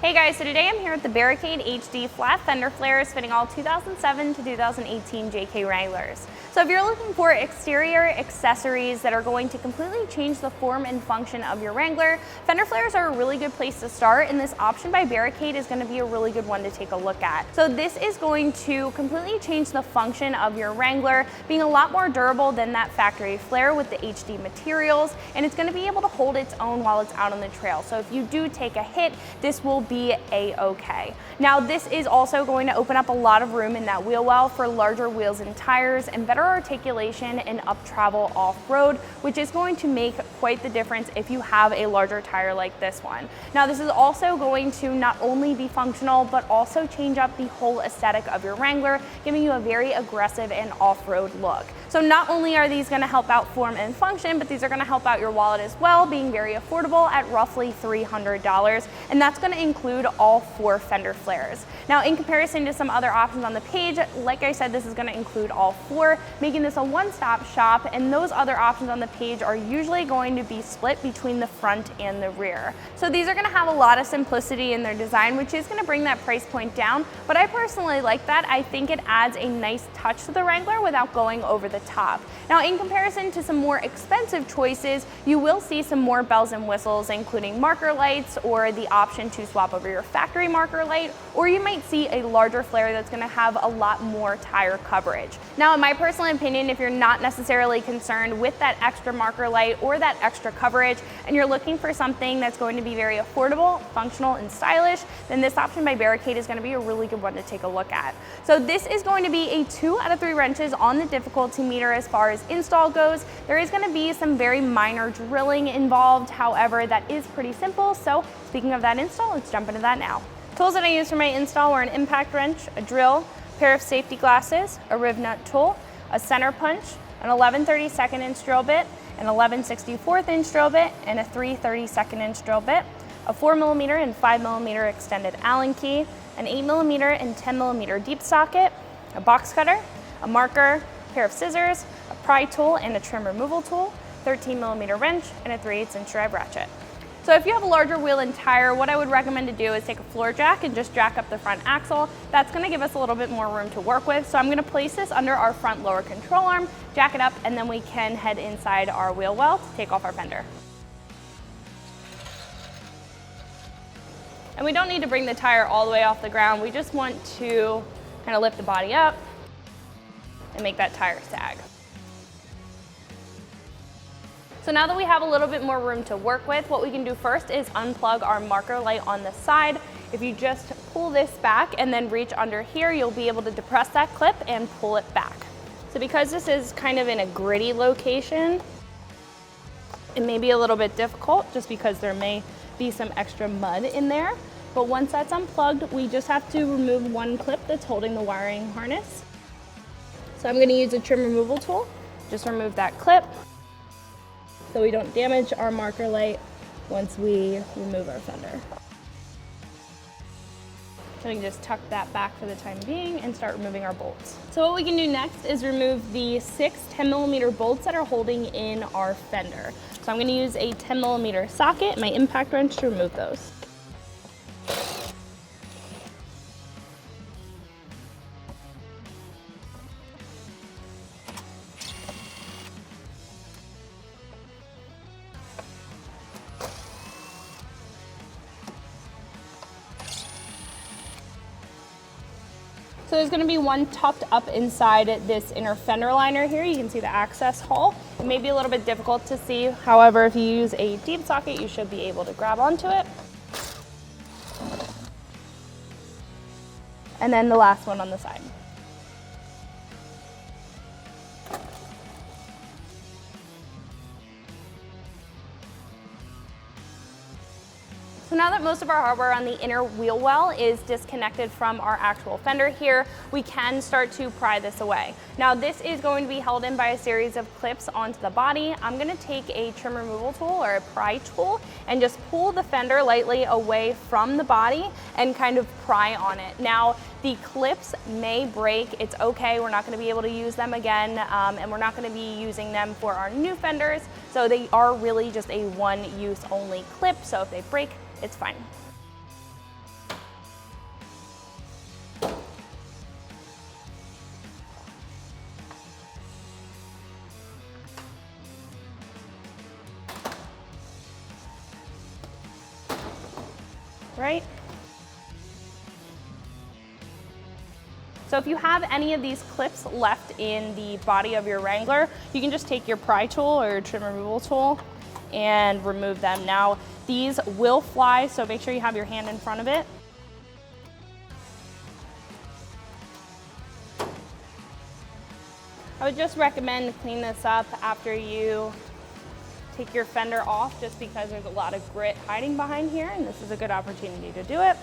Hey guys, so today I'm here with the Barricade HD Flat Fender Flares fitting all 2007 to 2018 JK Wranglers. So if you're looking for exterior accessories that are going to completely change the form and function of your Wrangler, Fender Flares are a really good place to start, and this option by Barricade is going to be a really good one to take a look at. So this is going to completely change the function of your Wrangler, being a lot more durable than that factory flare with the HD materials, and it's going to be able to hold its own while it's out on the trail. So if you do take a hit, this will be a-okay. Now this is also going to open up a lot of room in that wheel well for larger wheels and tires and better articulation and up travel off-road, which is going to make quite the difference if you have a larger tire like this one. Now this is also going to not only be functional but also change up the whole aesthetic of your Wrangler, giving you a very aggressive and off-road look. So not only are these going to help out form and function, but these are going to help out your wallet as well, being very affordable at roughly $300, and that's going to include all 4 fender flares. Now in comparison to some other options on the page, like I said, this is going to include all 4, making this a one-stop shop, and those other options on the page are usually going to be split between the front and the rear. So these are going to have a lot of simplicity in their design, which is going to bring that price point down, but I personally like that. I think it adds a nice touch to the Wrangler without going over the top. Now in comparison to some more expensive choices, you will see some more bells and whistles, including marker lights or the option to swap over your factory marker light, or you might see a larger flare that's going to have a lot more tire coverage. Now in my personal opinion, if you're not necessarily concerned with that extra marker light or that extra coverage and you're looking for something that's going to be very affordable, functional, and stylish, then this option by Barricade is going to be a really good one to take a look at. So this is going to be a 2 out of 3 wrenches on the difficulty meter as far as install goes. There is going to be some very minor drilling involved, however that is pretty simple. So speaking of that install, let's jump into that now. Tools that I used for my install were an impact wrench, a drill, a pair of safety glasses, a riv nut tool, a center punch, an 11/32 inch drill bit, an 11/64 inch drill bit, and a 3/32 inch drill bit, a 4mm and 5mm extended Allen key, an 8mm and 10mm deep socket, a box cutter, a marker, a pair of scissors, a pry tool and a trim removal tool, 13mm wrench, and a 3/8 inch drive ratchet. So if you have a larger wheel and tire, what I would recommend to do is take a floor jack and just jack up the front axle. That's going to give us a little bit more room to work with. So I'm going to place this under our front lower control arm, jack it up, and then we can head inside our wheel well to take off our fender. And we don't need to bring the tire all the way off the ground. We just want to kind of lift the body up and make that tire sag. So now that we have a little bit more room to work with, what we can do first is unplug our marker light on the side. If you just pull this back and then reach under here, you'll be able to depress that clip and pull it back. So because this is kind of in a gritty location, it may be a little bit difficult just because there may be some extra mud in there. But once that's unplugged, we just have to remove one clip that's holding the wiring harness. So I'm going to use a trim removal tool. Just remove that clip so we don't damage our marker light once we remove our fender. So we can just tuck that back for the time being and start removing our bolts. So what we can do next is remove the 6 10mm bolts that are holding in our fender. So I'm going to use a 10mm socket and my impact wrench to remove those. So there's going to be one tucked up inside this inner fender liner here. You can see the access hole. It may be a little bit difficult to see. However, if you use a deep socket, you should be able to grab onto it. And then the last one on the side. So now that most of our hardware on the inner wheel well is disconnected from our actual fender here, we can start to pry this away. Now this is going to be held in by a series of clips onto the body. I'm going to take a trim removal tool or a pry tool and just pull the fender lightly away from the body and kind of pry on it. Now the clips may break, it's okay, we're not going to be able to use them again, and we're not going to be using them for our new fenders, so they are really just a one-use only clip, so if they break, it's fine. right? So if you have any of these clips left in the body of your Wrangler, you can just take your pry tool or your trim removal tool and remove them. Now, these will fly, so make sure you have your hand in front of it. I would just recommend clean this up after you take your fender off, just because there's a lot of grit hiding behind here, and this is a good opportunity to do it.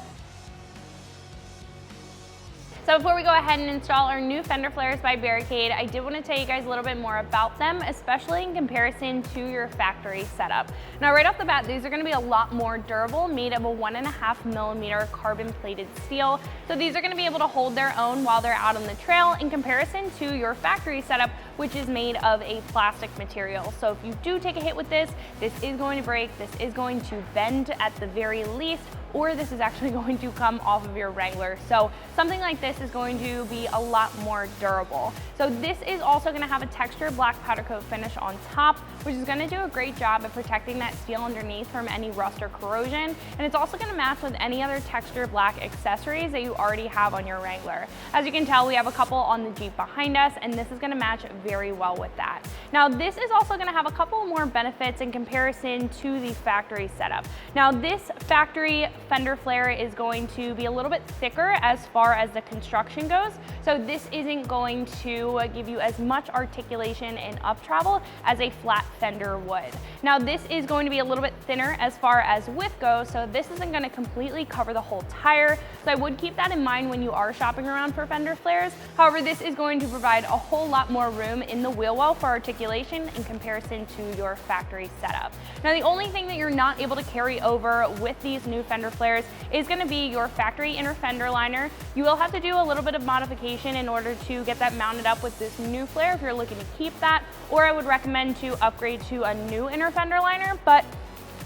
So before we go ahead and install our new fender flares by Barricade, I did want to tell you guys a little bit more about them, especially in comparison to your factory setup. Now right off the bat, these are going to be a lot more durable, made of a 1.5mm carbon plated steel. So these are going to be able to hold their own while they're out on the trail in comparison to your factory setup, which is made of a plastic material. So if you do take a hit with this, this is going to break, this is going to bend at the very least, or this is actually going to come off of your Wrangler. So something like this is going to be a lot more durable. So this is also going to have a textured black powder coat finish on top, which is going to do a great job at protecting that steel underneath from any rust or corrosion. And it's also going to match with any other textured black accessories that you already have on your Wrangler. As you can tell, we have a couple on the Jeep behind us, and this is going to match very well with that. Now this is also going to have a couple more benefits in comparison to the factory setup. Now this factory fender flare is going to be a little bit thicker as far as the construction goes, so this isn't going to give you as much articulation and up travel as a flat fender would. Now this is going to be a little bit thinner as far as width goes, so this isn't going to completely cover the whole tire, so I would keep that in mind when you are shopping around for fender flares. However, this is going to provide a whole lot more room in the wheel well for articulation in comparison to your factory setup. Now the only thing that you're not able to carry over with these new fender flares is going to be your factory inner fender liner. You will have to do a little bit of modification in order to get that mounted up with this new flare if you're looking to keep that, or I would recommend to upgrade to a new inner fender liner, but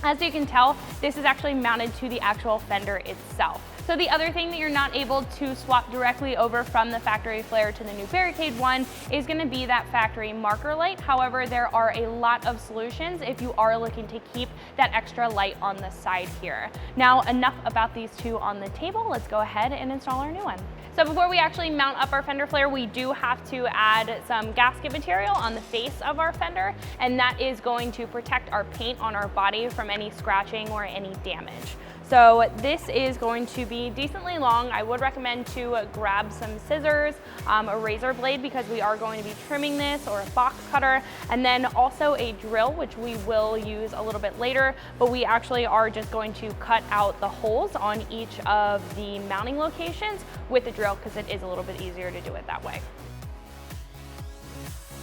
as you can tell, this is actually mounted to the actual fender itself. So the other thing that you're not able to swap directly over from the factory flare to the new Barricade one is going to be that factory marker light. However, there are a lot of solutions if you are looking to keep that extra light on the side here. Now, enough about these two on the table. Let's go ahead and install our new one. So before we actually mount up our fender flare, we do have to add some gasket material on the face of our fender, and that is going to protect our paint on our body from any scratching or any damage. So this is going to be decently long. I would recommend to grab some scissors, a razor blade because we are going to be trimming this, or a box cutter, and then also a drill, which we will use a little bit later, but we actually are just going to cut out the holes on each of the mounting locations with the drill because it is a little bit easier to do it that way.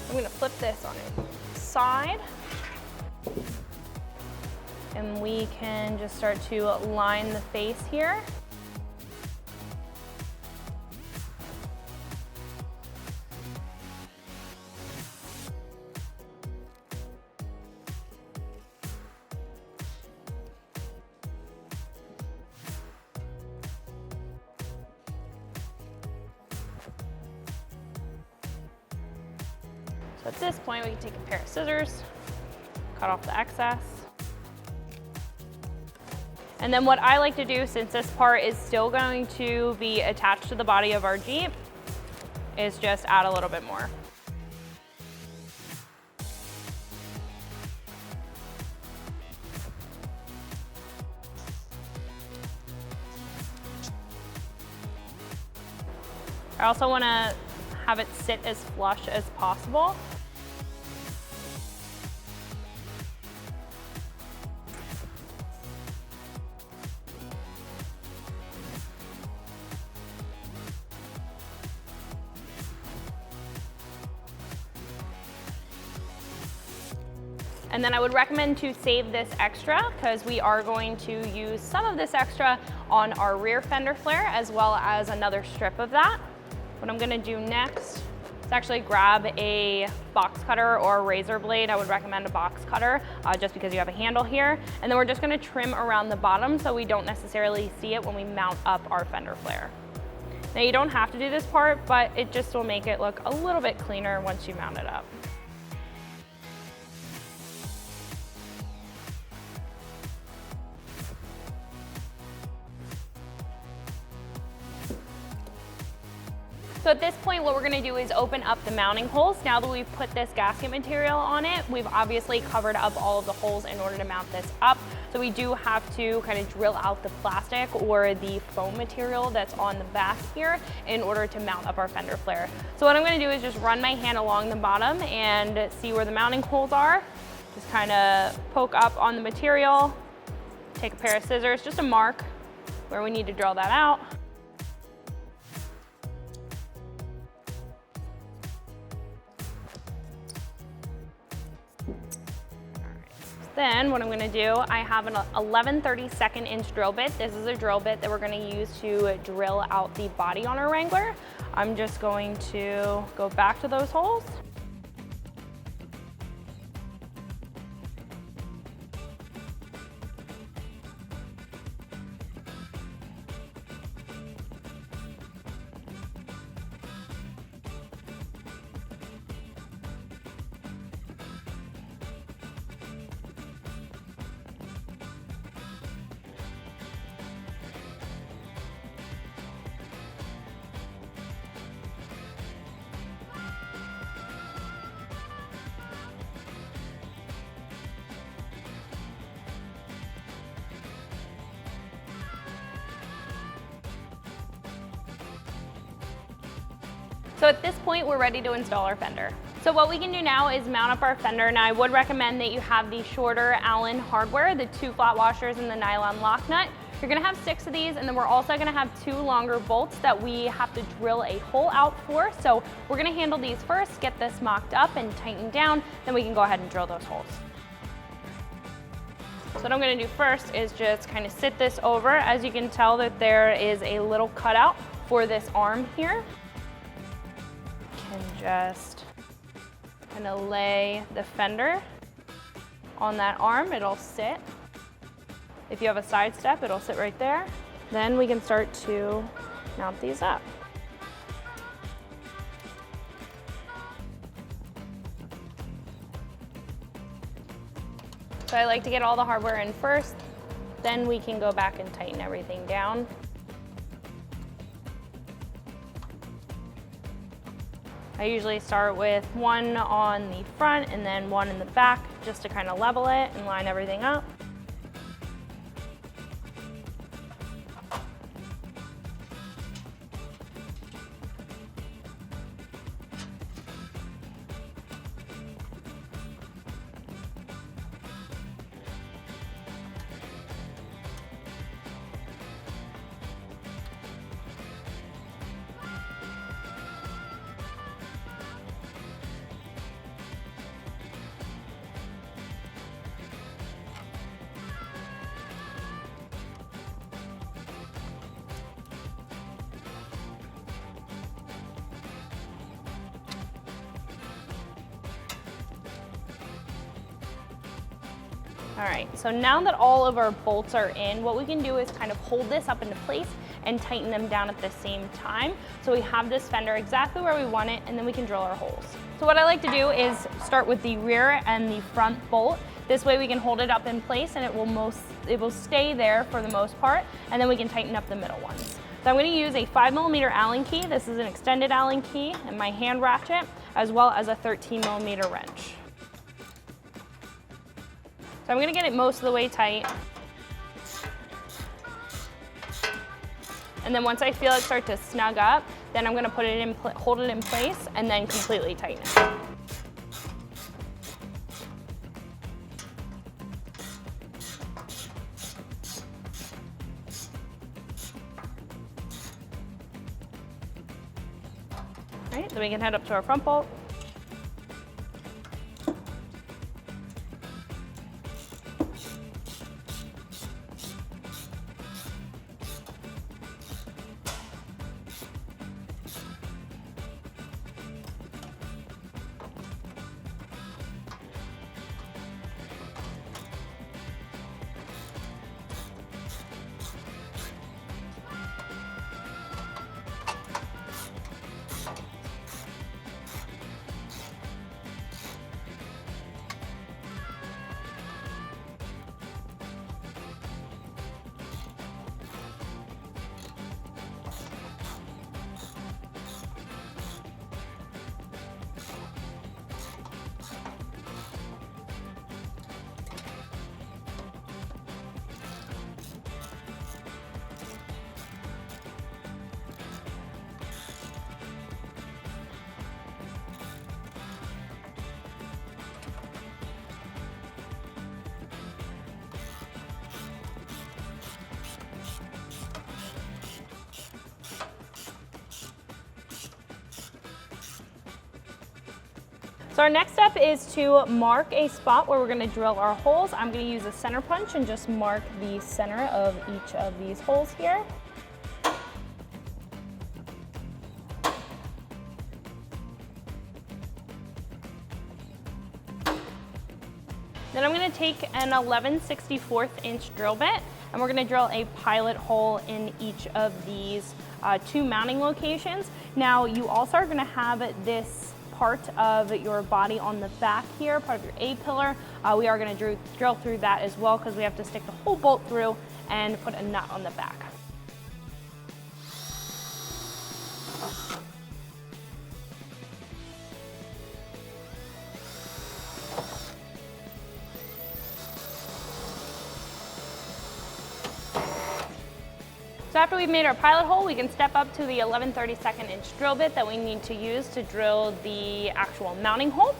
I'm going to flip this on its side, and we can just start to line the face here. So at this point, we can take a pair of scissors, cut off the excess. And then what I like to do, since this part is still going to be attached to the body of our Jeep, is just add a little bit more. I also want to have it sit as flush as possible. And then I would recommend to save this extra because we are going to use some of this extra on our rear fender flare as well as another strip of that. What I'm going to do next is actually grab a box cutter or a razor blade. I would recommend a box cutter just because you have a handle here. And then we're just going to trim around the bottom so we don't necessarily see it when we mount up our fender flare. Now you don't have to do this part, but it just will make it look a little bit cleaner once you mount it up. So at this point, what we're gonna do is open up the mounting holes. Now that we've put this gasket material on it, we've obviously covered up all of the holes in order to mount this up. So we do have to kind of drill out the plastic or the foam material that's on the back here in order to mount up our fender flare. So what I'm gonna do is just run my hand along the bottom and see where the mounting holes are. Just kind of poke up on the material, take a pair of scissors, just a mark where we need to drill that out. Then what I'm gonna do, I have an 11/32 inch drill bit. This is a drill bit that we're gonna use to drill out the body on our Wrangler. I'm just going to go back to those holes. So at this point, we're ready to install our fender. So what we can do now is mount up our fender. Now I would recommend that you have the shorter Allen hardware, the 2 flat washers and the nylon lock nut. You're gonna have 6 of these, and then we're also gonna have 2 longer bolts that we have to drill a hole out for. So we're gonna handle these first, get this mocked up and tightened down, then we can go ahead and drill those holes. So what I'm gonna do first is just kind of sit this over. As you can tell that there is a little cutout for this arm here. And just kind of lay the fender on that arm. It'll sit. If you have a side step, it'll sit right there. Then we can start to mount these up. So I like to get all the hardware in first, then we can go back and tighten everything down. I usually start with one on the front and then one in the back just to kind of level it and line everything up. All right, so now that all of our bolts are in, what we can do is kind of hold this up into place and tighten them down at the same time. So we have this fender exactly where we want it, and then we can drill our holes. So what I like to do is start with the rear and the front bolt. This way we can hold it up in place and it will stay there for the most part, and then we can tighten up the middle ones. So I'm gonna use a 5mm Allen key. This is an extended Allen key, and my hand ratchet, as well as a 13mm wrench. So I'm gonna get it most of the way tight. And then once I feel it start to snug up, then I'm gonna put it in, hold it in place, and then completely tighten it. All right, then we can head up to our front bolt. So our next step is to mark a spot where we're going to drill our holes. I'm going to use a center punch and just mark the center of each of these holes here. Then I'm going to take an 11/64 inch drill bit, and we're going to drill a pilot hole in each of these two mounting locations. Now you also are going to have this part of your body on the back here, part of your A-pillar. We are going to drill through that as well because we have to stick the whole bolt through and put a nut on the back. So after we've made our pilot hole, we can step up to the 11/32 inch drill bit that we need to use to drill the actual mounting hole.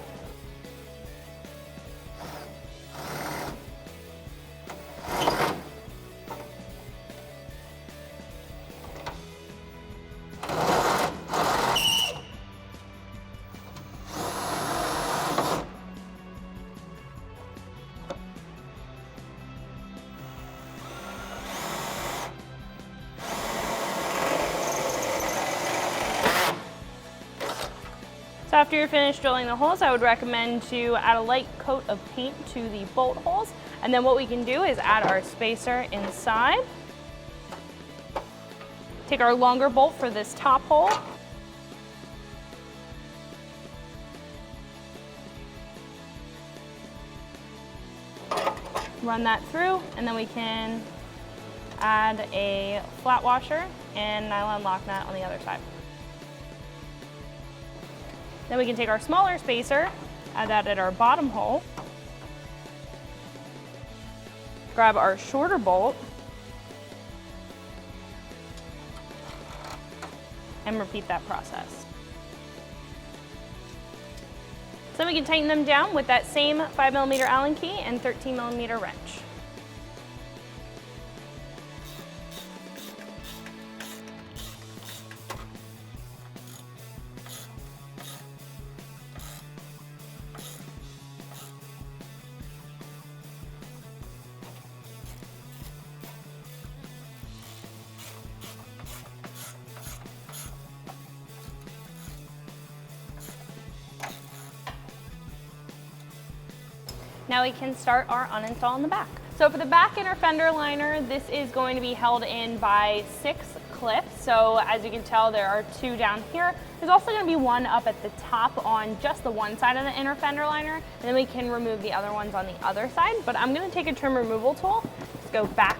So after you're finished drilling the holes, I would recommend to add a light coat of paint to the bolt holes. And then what we can do is add our spacer inside. Take our longer bolt for this top hole. Run that through, and then we can add a flat washer and nylon lock nut on the other side. Then we can take our smaller spacer, add that at our bottom hole, grab our shorter bolt, and repeat that process. So then we can tighten them down with that same 5mm Allen key and 13mm wrench. Now we can start our uninstall in the back. So for the back inner fender liner, this is going to be held in by 6 clips. So as you can tell, there are 2 down here. There's also going to be one up at the top on just the one side of the inner fender liner, and then we can remove the other ones on the other side. But I'm going to take a trim removal tool, just go back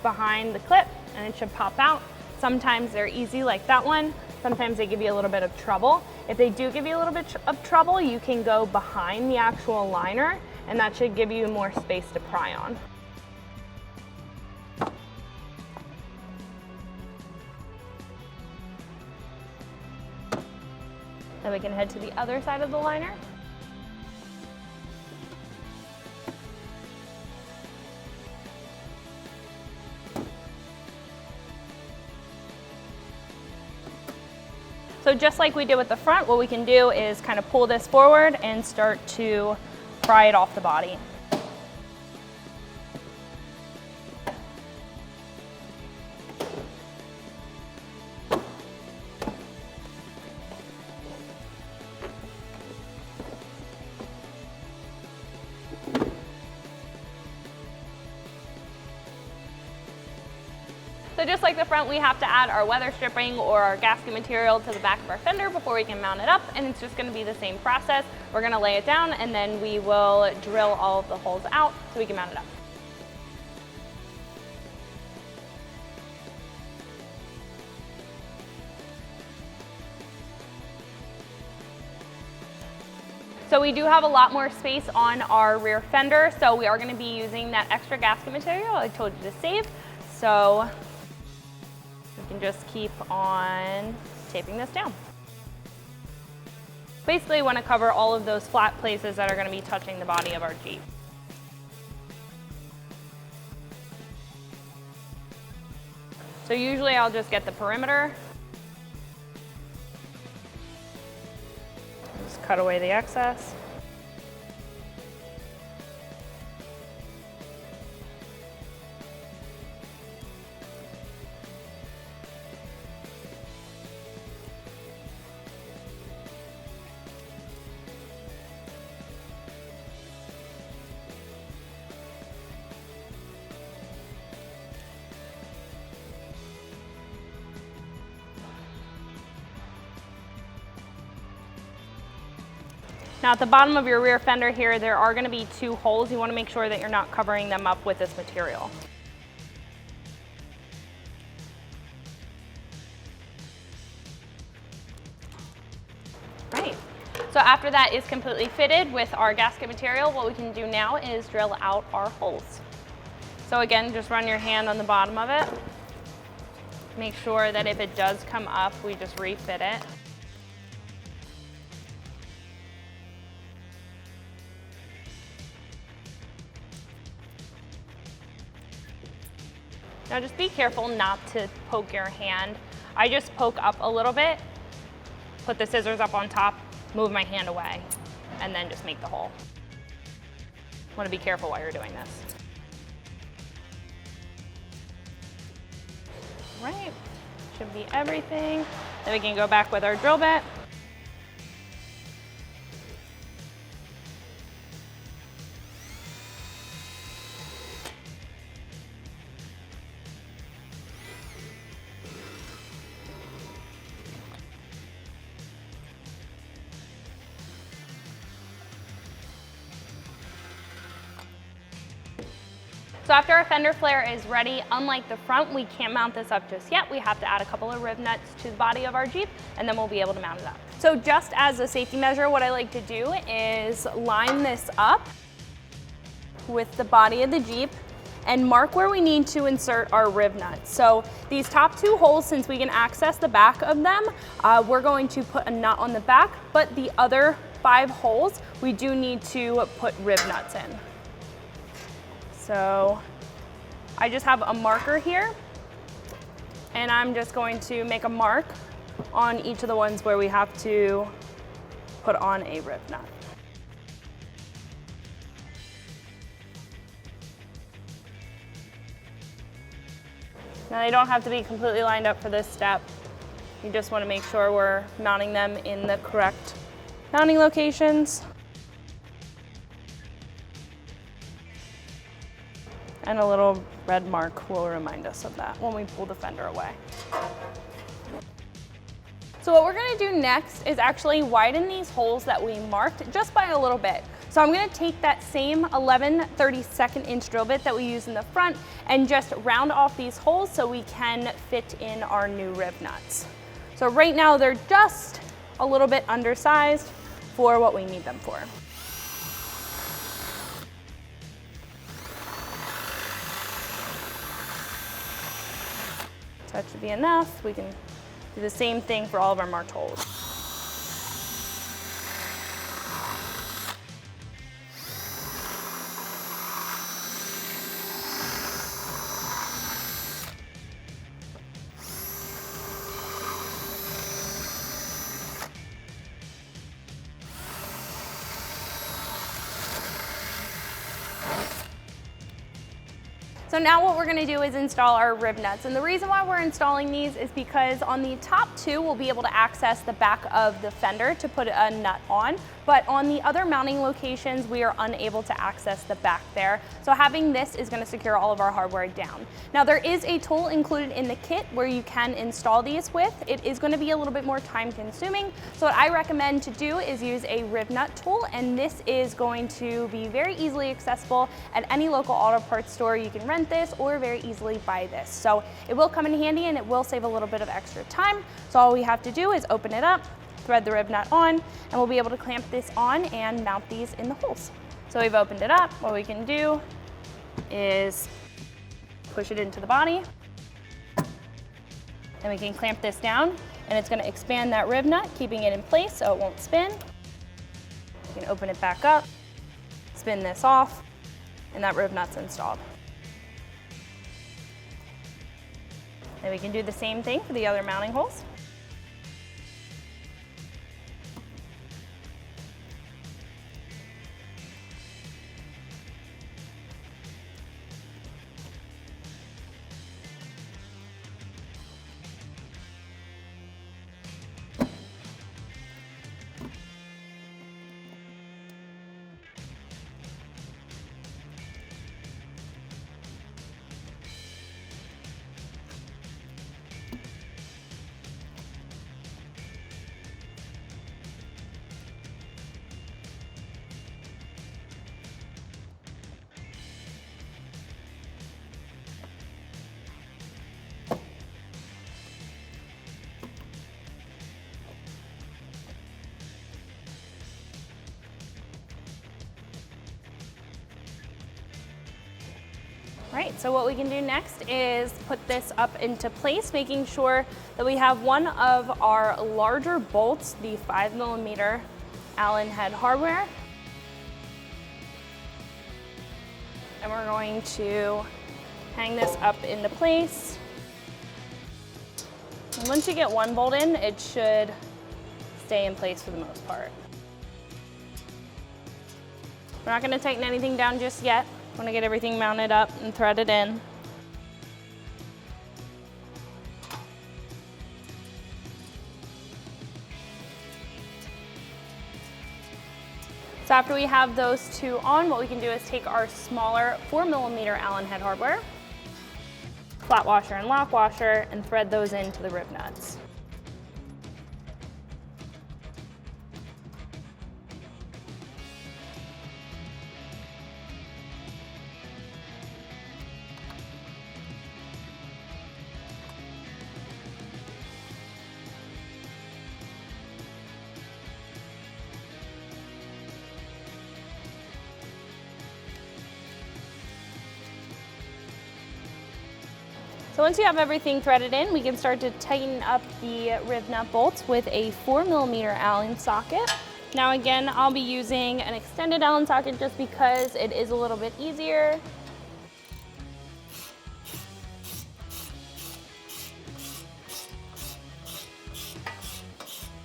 behind the clip, and it should pop out. Sometimes they're easy like that one. Sometimes they give you a little bit of trouble. If they do give you a little bit of trouble, you can go behind the actual liner, and that should give you more space to pry on. Then we can head to the other side of the liner. So just like we did with the front, what we can do is kind of pull this forward and start to pry it off the body. So just like the front, we have to add our weather stripping or our gasket material to the back of our fender before we can mount it up, and it's just going to be the same process. We're going to lay it down, and then we will drill all of the holes out so we can mount it up. So we do have a lot more space on our rear fender, so we are going to be using that extra gasket material I told you to save. So we can just keep on taping this down. Basically, we want to cover all of those flat places that are going to be touching the body of our Jeep. So usually I'll just get the perimeter. Just cut away the excess. Now at the bottom of your rear fender here, there are going to be 2 holes. You want to make sure that you're not covering them up with this material. Right. So after that is completely fitted with our gasket material, what we can do now is drill out our holes. So again, just run your hand on the bottom of it. Make sure that if it does come up, we just refit it. Now just be careful not to poke your hand. I just poke up a little bit, put the scissors up on top, move my hand away, and then just make the hole. Want to be careful while you're doing this. Right, should be everything. Then we can go back with our drill bit. So after our fender flare is ready, unlike the front, we can't mount this up just yet. We have to add a couple of rib nuts to the body of our Jeep, and then we'll be able to mount it up. So just as a safety measure, what I like to do is line this up with the body of the Jeep and mark where we need to insert our rib nuts. So these top 2 holes, since we can access the back of them, we're going to put a nut on the back, but the other 5 holes, we do need to put rib nuts in. So I just have a marker here, and I'm just going to make a mark on each of the ones where we have to put on a rib nut. Now they don't have to be completely lined up for this step. You just want to make sure we're mounting them in the correct mounting locations. And a little red mark will remind us of that when we pull the fender away. So what we're gonna do next is actually widen these holes that we marked just by a little bit. So I'm gonna take that same 11/32 inch drill bit that we use in the front and just round off these holes so we can fit in our new rib nuts. So right now they're just a little bit undersized for what we need them for. That should be enough. We can do the same thing for all of our marked holes. So now what we're gonna do is install our rib nuts. And the reason why we're installing these is because on the top 2, we'll be able to access the back of the fender to put a nut on. But on the other mounting locations, we are unable to access the back there. So having this is gonna secure all of our hardware down. Now there is a tool included in the kit where you can install these with. It is gonna be a little bit more time consuming. So what I recommend to do is use a rib nut tool, and this is going to be very easily accessible at any local auto parts store. You can rent this or very easily buy this. So it will come in handy and it will save a little bit of extra time. So all we have to do is open it up, thread the rib nut on, and we'll be able to clamp this on and mount these in the holes. So we've opened it up. What we can do is push it into the body, and we can clamp this down, and it's gonna expand that rib nut, keeping it in place so it won't spin. You can open it back up, spin this off, and that rib nut's installed. And we can do the same thing for the other mounting holes. so what we can do next is put this up into place, making sure that we have one of our larger bolts, the 5mm Allen head hardware. And we're going to hang this up into place. And once you get one bolt in, it should stay in place for the most part. We're not going to tighten anything down just yet. I want to get everything mounted up and threaded in. So after we have those two on, what we can do is take our smaller 4mm Allen head hardware, flat washer and lock washer, and thread those into the rib nuts. So once you have everything threaded in, we can start to tighten up the rib nut bolts with a 4mm Allen socket. Now again, I'll be using an extended Allen socket just because it is a little bit easier.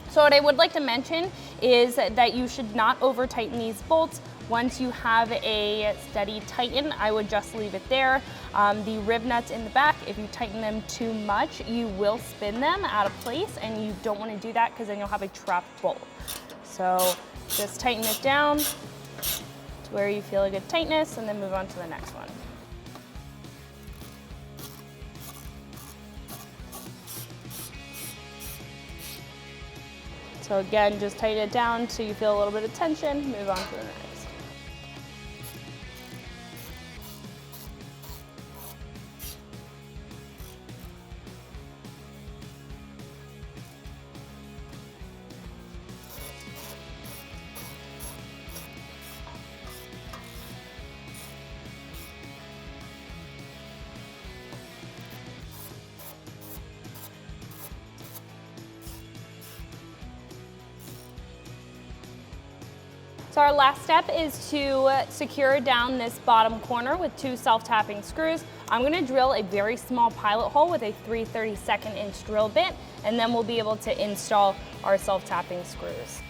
So what I would like to mention is that you should not over tighten these bolts. Once you have a steady tighten, I would just leave it there. The rib nuts in the back, if you tighten them too much, you will spin them out of place, and you don't want to do that because then you'll have a trapped bolt. So just tighten it down to where you feel a good tightness, and then move on to the next one. So again, just tighten it down so you feel a little bit of tension, move on to the next. So our last step is to secure down this bottom corner with two self-tapping screws. I'm going to drill a very small pilot hole with a 3/32 inch drill bit, and then we'll be able to install our self-tapping screws.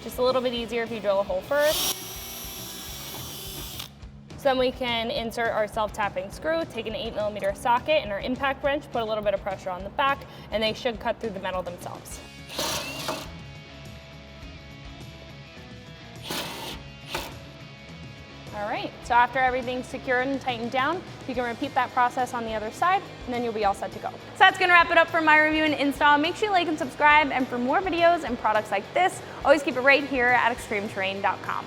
Just a little bit easier if you drill a hole first. So then we can insert our self-tapping screw, take an 8mm socket and our impact wrench, put a little bit of pressure on the back, and they should cut through the metal themselves. All right, so after everything's secured and tightened down, you can repeat that process on the other side, and then you'll be all set to go. So that's gonna wrap it up for my review and install. Make sure you like and subscribe, and for more videos and products like this, always keep it right here at ExtremeTerrain.com.